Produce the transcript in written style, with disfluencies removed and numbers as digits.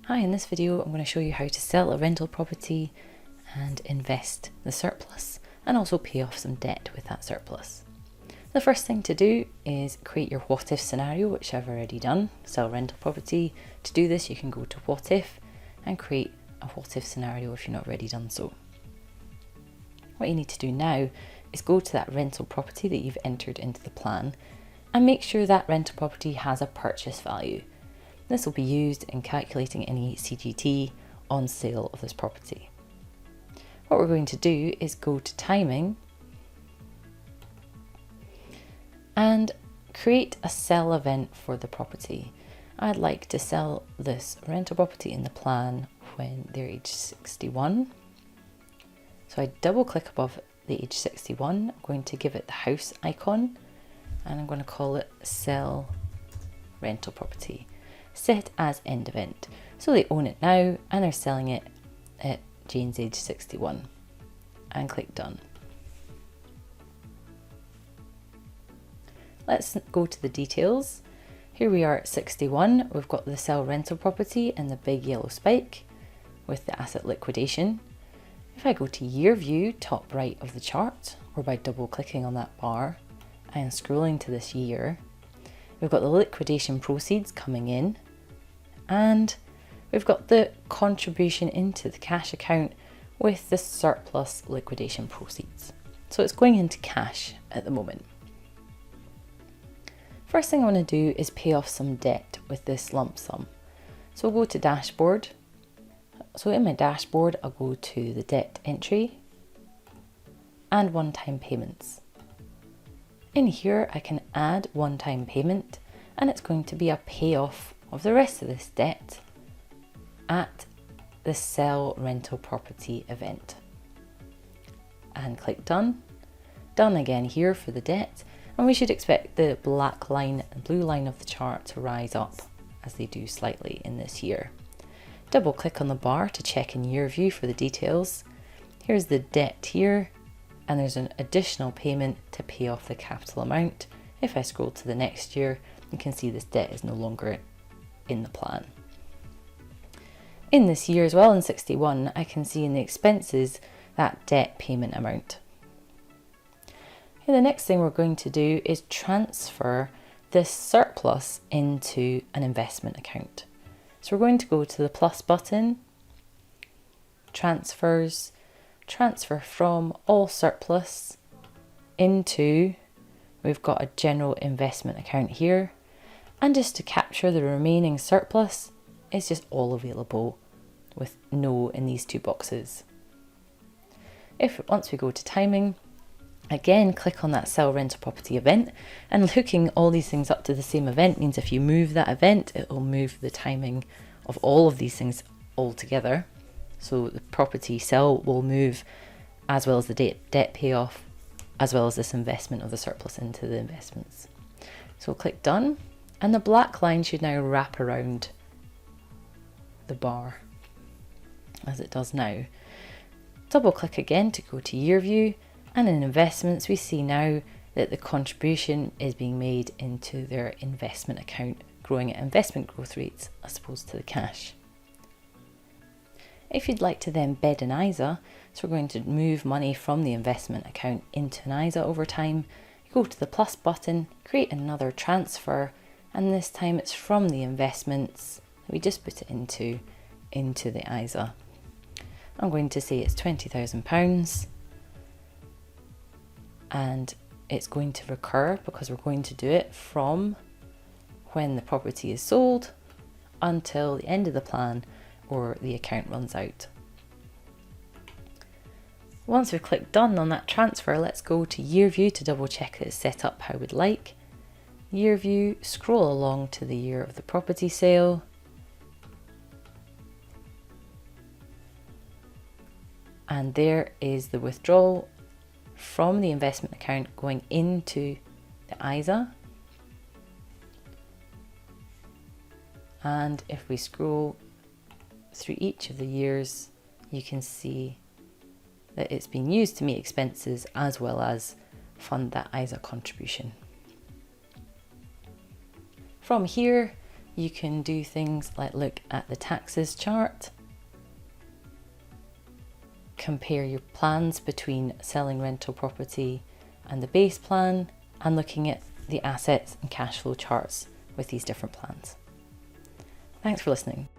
Hi, in this video I'm going to show you how to sell a rental property and invest the surplus and also pay off some debt with that surplus. The first thing to do is create your what if scenario, which I've already done. Sell a rental property. To do this you can go to what if and create a what if scenario if you've not already done so. What you need to do now is go to that rental property that you've entered into the plan and make sure that rental property has a purchase value. This will be used in calculating any CGT on sale of this property. What we're going to do is go to timing and create a sell event for the property. I'd like to sell this rental property in the plan when they're age 61. So I double click above the age 61. I'm going to give it the house icon and I'm going to call it sell rental property. Set as end event. So they own it now and they're selling it at Jane's age 61. And click done. Let's go to the details. Here we are at 61. We've got the sell rental property and the big yellow spike with the asset liquidation. If I go to year view, top right of the chart, or by double clicking on that bar and scrolling to this year, we've got the liquidation proceeds coming in and we've got the contribution into the cash account with the surplus liquidation proceeds. So it's going into cash at the moment. First thing I want to do is pay off some debt with this lump sum. So we'll go to dashboard. So in my dashboard, I'll go to the debt entry and one-time payments. In here, I can add one-time payment and it's going to be a payoff of the rest of this debt at the sell rental property event. And click done. Done again here for the debt. And we should expect the black line and blue line of the chart to rise up as they do slightly in this year. Double click on the bar to check in year view for the details. Here's the debt here. And there's an additional payment to pay off the capital amount. If I scroll to the next year, you can see this debt is no longer in the plan. In this year as well, in 61, I can see in the expenses that debt payment amount. Okay, the next thing we're going to do is transfer this surplus into an investment account. So we're going to go to the plus button, transfers, transfer from all surplus into, we've got a general investment account here, and just to capture the remaining surplus, it's just all available with no in these two boxes. Once we go to timing, again click on that sell rental property event, and hooking all these things up to the same event means if you move that event, it will move the timing of all of these things all together. So the property sell will move as well as the debt payoff, as well as this investment of the surplus into the investments. So click done, and the black line should now wrap around the bar as it does now. Double click again to go to year view, and in investments we see now that the contribution is being made into their investment account, growing at investment growth rates as opposed to the cash. If you'd like to then bed an ISA, so we're going to move money from the investment account into an ISA over time, you go to the plus button, create another transfer, and this time it's from the investments that we just put it into the ISA. I'm going to say it's £20,000 and it's going to recur because we're going to do it from when the property is sold until the end of the plan or the account runs out. Once we've clicked done on that transfer, let's go to year view to double check it's set up how we'd like. Year view, scroll along to the year of the property sale. And there is the withdrawal from the investment account going into the ISA. And if we scroll through each of the years, you can see that it's been used to meet expenses as well as fund that ISA contribution. From here, you can do things like look at the taxes chart, compare your plans between selling rental property and the base plan, and looking at the assets and cash flow charts with these different plans. Thanks for listening.